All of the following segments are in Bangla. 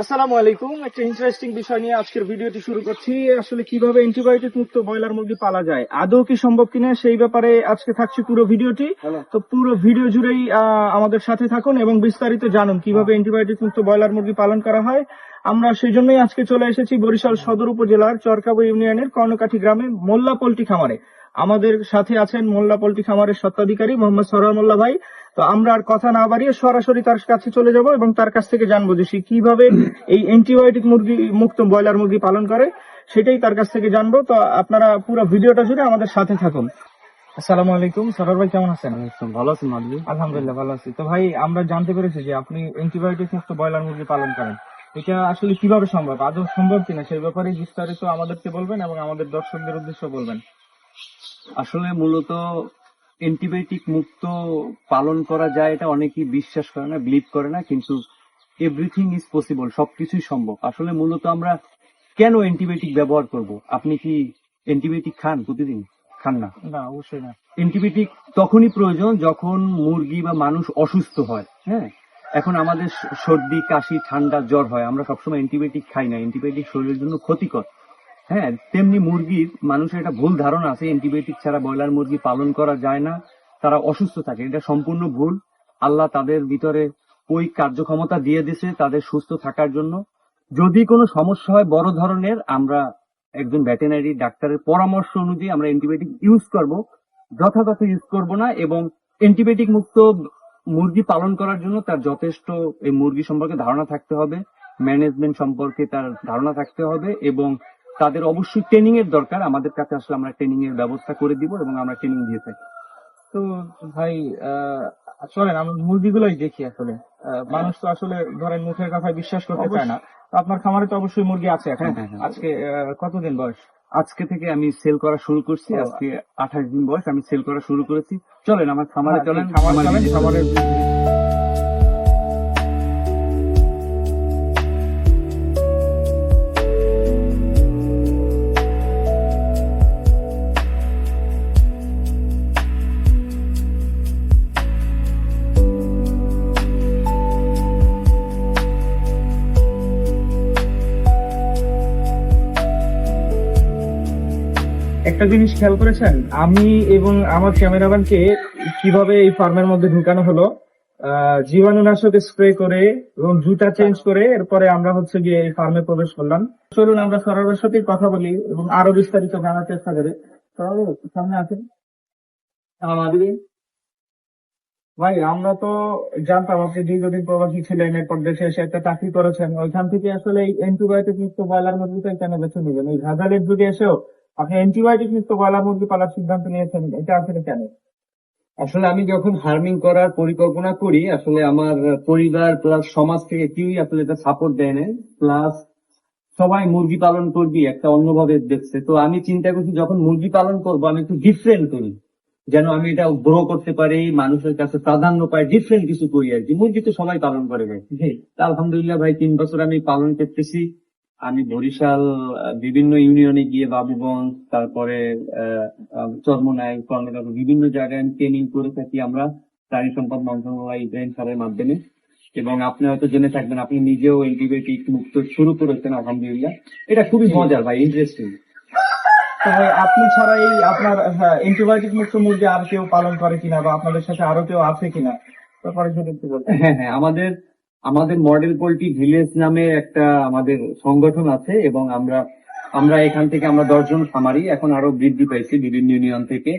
আসসালামু আলাইকুম। একটা ইন্টারেস্টিং বিষয় নিয়ে আজকের ভিডিওটি শুরু করছি। আসলে কিভাবে অ্যান্টিবায়োটিক মুক্ত ব্রয়লার মুরগি পালা যায়, আদৌ কি সম্ভব কিনা সেই ব্যাপারে আজকে থাকছে পুরো ভিডিওটি। তো পুরো ভিডিও জুড়েই আমাদের সাথে থাকুন এবং বিস্তারিত জানুন কিভাবে অ্যান্টিবায়োটিক মুক্ত ব্রয়লার মুরগি পালন করা হয়। আমরা সেই জন্যই আজকে চলে এসেছি বরিশাল সদর উপজেলার চরকাবু ইউনিয়নের কর্ণকাঠি গ্রামে মোল্লা পোল্ট্রি খামারে। আমাদের সাথে আছেন মোল্লা পোল্ট্রি খামারের স্বত্বাধিকারী মোহাম্মদ সরোয়ার মোল্লা ভাই। তো আমরা আর কথা না বাড়িয়ে সরাসরি তার কাছে চলে যাব এবং তার কাছ থেকে জানবো যে সে কিভাবে এই অ্যান্টিবায়োটিক মুরগি মুক্ত ব্রয়লার মুরগি পালন করে, সেটাই তার কাছ থেকে জানবো। তো আপনারা পুরো ভিডিওটা জুড়ে আমাদের সাথে থাকুন। আসসালামু আলাইকুম, সরোয়ার ভাই কেমন আছেন? ভালো আছেন মাদলি? আলহামদুলিল্লাহ ভালো আছি। তো ভাই, আমরা জানতে পেরেছি যে আপনি অ্যান্টিবায়োটিক মুক্ত ব্রয়লার মুরগি পালন করেন। এটা আসলে কিভাবে সম্ভব, আদৌ সম্ভব কিনা সেই ব্যাপারে বিস্তারিত আমাদেরকে বলবেন এবং আমাদের দর্শকদের উদ্দেশ্যে বলবেন। আসলে মূলত অ্যান্টিবায়োটিক মুক্ত পালন করা যায় এটা অনেকেই বিশ্বাস করে না, বিলিভ করে না, কিন্তু এভরিথিং ইজ পসিবল, সবকিছুই সম্ভব। আসলে মূলত আমরা কেন অ্যান্টিবায়োটিক ব্যবহার করব? আপনি কি অ্যান্টিবায়োটিক খান প্রতিদিন? খান না। না, অবশ্যই না। অ্যান্টিবায়োটিক তখনই প্রয়োজন যখন মুরগি বা মানুষ অসুস্থ হয়। হ্যাঁ, এখন আমাদের সর্দি, কাশি, ঠান্ডা, জ্বর হয়, আমরা সবসময় অ্যান্টিবায়োটিক খাই না, অ্যান্টিবায়োটিক শরীরের জন্য ক্ষতিকর। হ্যাঁ, তেমনি মুরগির, মানুষের একটা ভুল ধারণা আছে অ্যান্টিবায়োটিক ছাড়া ব্রয়লার মুরগি পালন করা যায় না, তারা অসুস্থ থাকে। এটা সম্পূর্ণ ভুল। আল্লাহ তাদের ভিতরে ওই কার্যক্ষমতা দিয়ে দিয়েছে তাদের সুস্থ থাকার জন্য। যদি কোনো সমস্যা হয় বড় ধরনের, আমরা একজন ভেটেরিনারি ডাক্তারের পরামর্শ অনুযায়ী আমরা অ্যান্টিবায়োটিক ইউজ করব, যথাযথ ইউজ করব না। এবং অ্যান্টিবায়োটিক মুক্ত মুরগি পালন করার জন্য তার যথেষ্ট এই মুরগি সম্পর্কে ধারণা থাকতে হবে, ম্যানেজমেন্ট সম্পর্কে তার ধারণা থাকতে হবে, এবং তাদের অবশ্যই ট্রেনিং এর দরকার। আমাদের কাছে আসলে আমরা ট্রেনিং এর ব্যবস্থা করে দিব এবং আমরা ট্রেনিং দিয়ে থাকি। তো ভাই, চলেন আমরা মুরগিগুলোই দেখি। আসলে মানুষ তো আসলে ধরেন মুখের কথায় বিশ্বাস করতে চায় না। তো আপনার খামারে তো অবশ্যই মুরগি আছে এখন। হ্যাঁ। আজকে কতদিন বয়স? আজকে থেকে আমি সেল করা শুরু করছি। আজকে 28 দিন বয়স, আমি সেল করা শুরু করেছি। চলেন আমার খামারে চলেন, খামারের একটা জিনিস খেয়াল করেছেন, আমি এবং আমার ক্যামেরাম্যানকে কিভাবে এই ফার্মের মধ্যে ঢুকানো হলো। জীবাণুনাশক স্প্রে করে এবং জুতা চেঞ্জ করে এরপরে আমরা হচ্ছে গিয়ে এই ফার্মে প্রবেশ করলাম। চলুন আমরা সরাসরি সাথে কথা বলি এবং আরো বিস্তারিত জানার চেষ্টা করি। সামনে আছেন আমাদের ভাই। আমরা তো জানতাম আপনি দীর্ঘদিন প্রবাসী ছিলেন, এরপর দেশে এসে একটা চাকরি করেছেন। ওইখান থেকে আসলে এই অ্যান্টিবায়োটিক মুক্ত ব্রয়লার মুরগিটাই কেন বেছে নেবেন? এই ভেজালের যুগে এসেও আপনি অ্যান্টিবায়োটিক মুক্ত ব্রয়লার মুরগি পালার সিদ্ধান্ত নিয়েছেন, এটা আসলে কেন? আসলে আমি যখন ফার্মিং করার পরিকল্পনা করি, আসলে আমার পরিবার প্লাস সমাজ থেকে কেউই আসলে এটা সাপোর্ট দেয় না, প্লাস সবাই মুরগি পালন করবি একটা অন্যভাবে দেখছে। তো আমি চিন্তা করছি যখন মুরগি পালন করব আমি একটু ডিফারেন্ট করি, যেন আমি এটা গ্রো করতে পারি, মানুষের কাছে প্রাধান্য পাই, ডিফারেন্ট কিছু করি আর কি। মুরগি তো সবাই পালন করে ভাই। তা আলহামদুলিল্লাহ ভাই, 3 বছর আমি পালন করতেছি। আমি বরিশাল বিভিন্ন ইউনিয়নে গিয়ে, বাবুগঞ্জ, তারপরে চরমনাই, কর্ণকাটু, বিভিন্ন জায়গায় আমি ট্রেনিং করে থাকি আমরা প্রাণী সম্পদ মন্ত্রণালয় ইব্রাহিম স্যারের মাধ্যমে। এবং আপনি হয়তো জেনে থাকবেন, আপনি নিজেও অ্যান্টিবায়োটিক মুক্ত শুরু করেছেন আলহামদুলিল্লাহ। এটা খুবই মজার ভাই, ইন্টারেস্টিং। তো ভাই, আপনি ছাড়া এই আপনার অ্যান্টিবায়োটিক মুক্ত মুরগি আর কেউ পালন করে কিনা, বা আপনাদের সাথে আরো কেউ আছে কিনা ব্যাপারে যদি একটু বলতেন। হ্যাঁ, আমাদের মডেল পোল্ট্রি ভিলেজ নামে একটা আমাদের সংগঠন আছে, এবং আমরা এখান থেকে আমরা 10 জন খামারি, এখন আরো বৃদ্ধি পাইছি বিভিন্ন ইউনিয়ন থেকে।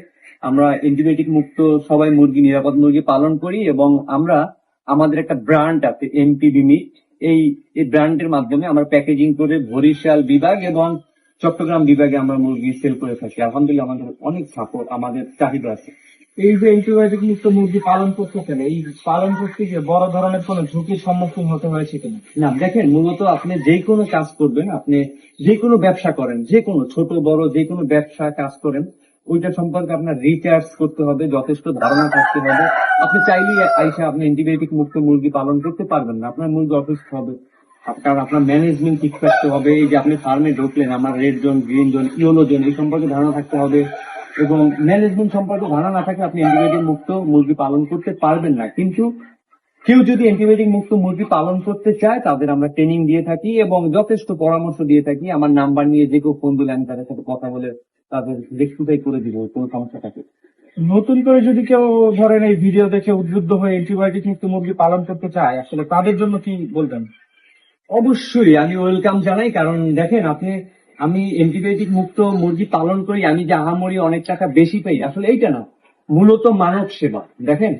আমরা অ্যান্টিবায়োটিক মুক্ত সবাই মুরগি, নিরাপদ মুরগি পালন করি, এবং আমাদের একটা ব্র্যান্ড আছে এমপিডি মিট। এই ব্র্যান্ডের মাধ্যমে আমরা প্যাকেজিং করে বরিশাল বিভাগ এবং চট্টগ্রাম বিভাগে আমরা মুরগি সেল করে থাকি। আলহামদুলিল্লাহ আমাদের অনেক সাপোর্ট, আমাদের চাহিদা আছে। এই যে অ্যান্টিবায়োটিক মুক্ত মুরগি পালন করতেছেন, এই পালন করতে গিয়ে বড় ধরনের কোনো ঝুঁকির সম্মুখীন হতে হয়েছে কিনা? না, দেখেন, মূলত আপনি যে কোনো কাজ করবেন, আপনি যে কোনো ব্যবসা করেন, যে কোনো ছোট বড় যে কোনো ব্যবসা কাজ করেন, ওইটা সম্পর্কে আপনার রিসার্চ করতে হবে, যথেষ্ট ধারণা থাকতে হবে। আপনি চাইলেই আইসা আপনি অ্যান্টিবায়োটিক মুক্ত মুরগি পালন করতে পারবেন না, আপনার মুরগি অসুস্থ হবে। কারণ আপনার ম্যানেজমেন্ট ঠিক থাকতে হবে। এই যে আপনি ফার্মে ঢুকলেন, আমার red zone, green zone, yellow zone, এই সম্পর্কে ধারণা থাকতে হবে। এবং ম্যানেজমেন্ট সম্পর্কে ধারণা না থাকলে আপনি অ্যান্টিবায়োটিক মুক্ত মুরগি পালন করতে পারবেন না। কিন্তু কেউ যদি অ্যান্টিবায়োটিক মুক্ত মুরগি পালন করতে চায় তাদের আমরা ট্রেনিং দিয়ে থাকি এবং যথেষ্ট পরামর্শ দিয়ে থাকি। আমার নাম্বার নিয়ে যে কেউ ফোন দিলে আমি তাদের সাথে কথা বলে তাদের রেক্টিফাই করে দিব কোনো সমস্যা থাকে। নতুন করে যদি কেউ ধরেন এই ভিডিও দেখে উদ্বুদ্ধ হয়ে অ্যান্টিবায়োটিক মুক্ত মুরগি পালন করতে চায়, আসলে তাদের জন্য কি বলবেন? অবশ্যই আমি ওয়েলকাম জানাই, কারণ দেখেন আমি অ্যান্টিবায়োটিক মুক্ত মুরগি পালন করি, আমি যে আহামরি অনেক টাকা বেশি পাই আসলে এইটা না, মূলত মানব সেবা। দেখেন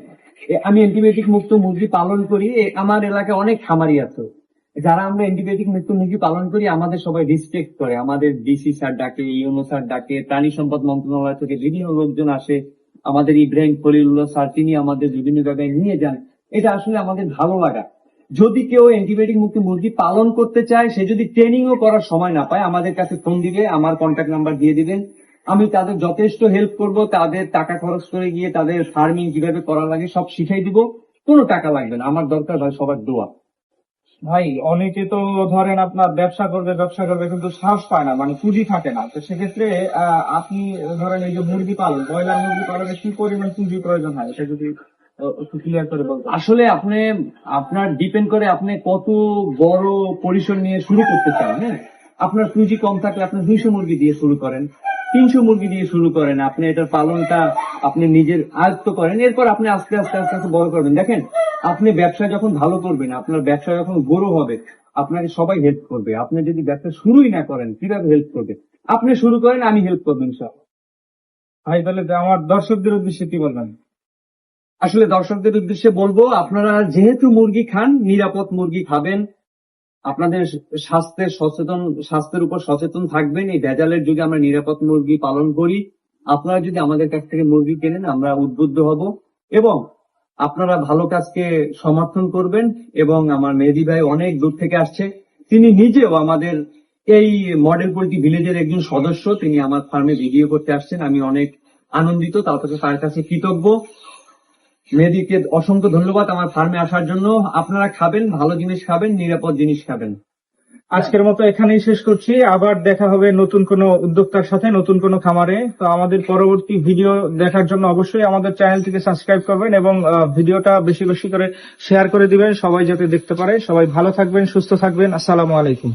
আমি অ্যান্টিবায়োটিক মুক্ত মুরগি পালন করি, আমার এলাকায় অনেক খামারি আছে যারা আমরা অ্যান্টিবায়োটিক মুক্ত মুরগি পালন করি আমাদের সবাই রেসপেক্ট করে, আমাদের ডিসি স্যার ডাকে, ইউনো স্যার ডাকে, প্রাণী সম্পদ মন্ত্রণালয় থেকে বিভিন্ন লোকজন আসে, আমাদের ইব্রাহিম খলিলুল্লাহ স্যার তিনি আমাদের বিভিন্ন জায়গায় নিয়ে যান। এটা আসলে আমাদের ভালো লাগা। যদি কেউ অ্যান্টিবায়োটিক মুক্ত মুরগি পালন করতে চায়, সে যদি ট্রেনিংও করার সময় না পায় আমাদের কাছে ফোন দিবে, আমার কন্ট্যাক্ট নাম্বার দিয়ে দিবেন, আমি তাদের যথেষ্ট হেল্প করব, তাদের টাকা খরচ করে গিয়ে তাদের ফার্মিং কিভাবে করা লাগে সব শিখাই দিব, কোনো টাকা লাগবে না। আমার দরকার ভাই সবার দোয়া। ভাই অনেকে তো ধরেন আপনার ব্যবসা করবে কিন্তু সাহস পায় না, মানে পুঁজি থাকে না। তো সেক্ষেত্রে আপনি ধরেন এই যে মুরগি পালন, ব্রয়লার মুরগি পালনে কি পরিমাণ পুঁজি প্রয়োজন হয়, এটা যদি একটু ক্লিয়ার করে বলতেন। আসলে আপনার ডিপেন্ড করে আপনি কত বড় পরিসর নিয়ে শুরু করতে চান। হ্যাঁ, আপনার পুঁজি কম থাকলে আপনি 200 মুরগি দিয়ে শুরু করেন, 300 মুরগি দিয়ে শুরু করেন, আপনি এটার পালনটা আপনি নিজের আয়ত্ত করেন, এরপর আপনি আস্তে আস্তে আস্তে আস্তে বড় করবেন। দেখেন আপনি ব্যবসা যখন ভালো করবেন, আপনার ব্যবসা যখন বড় হবে, আপনাকে সবাই হেল্প করবে। আপনি যদি ব্যবসা শুরুই না করেন কিভাবে হেল্প করবে? আপনি শুরু করেন, আমি হেল্প করবো ইনশাআল্লাহ। ভাই তাহলে যে আমার দর্শকদের উদ্দেশ্যে কি বলবেন? আসলে দর্শকদের উদ্দেশ্যে বলবো, আপনারা যেহেতু মুরগি খান, নিরাপদ মুরগি খাবেন, আপনাদের স্বাস্থ্যের উপর সচেতন থাকবেন। এই ভেজালের যুগে আমরা নিরাপদ মুরগি পালন করি। আপনারা যদি আমাদের কাছ থেকে মুরগি কেনেন আমরা উদ্বুদ্ধ হব এবং আপনারা ভালো কাজকে সমর্থন করবেন। এবং আমার মেহেদী ভাই অনেক দূর থেকে আসছে, তিনি নিজেও আমাদের এই মডেল পোল্ট্রি ভিলেজের একজন সদস্য, তিনি আমার ফার্মে ভিডিও করতে আসছেন, আমি অনেক আনন্দিত, তার কাছে কৃতজ্ঞ। মেহেদীকে অসংখ্য ধন্যবাদ আমার ফার্মে আসার জন্য। আপনারা খাবেন, ভালো জিনিস খাবেন, নিরাপদ জিনিস খাবেন। আজকের মতো এখানেই শেষ করছি, আবার দেখা হবে নতুন কোনো উদ্যোক্তার সাথে, নতুন কোনো খামারে। তো আমাদের পরবর্তী ভিডিও দেখার জন্য অবশ্যই আমাদের চ্যানেলটিকে সাবস্ক্রাইব করবেন এবং ভিডিওটা বেশি বেশি করে শেয়ার করে দিবেন, সবাই যাতে দেখতে পারে। সবাই ভালো থাকবেন, সুস্থ থাকবেন। আসসালামু আলাইকুম।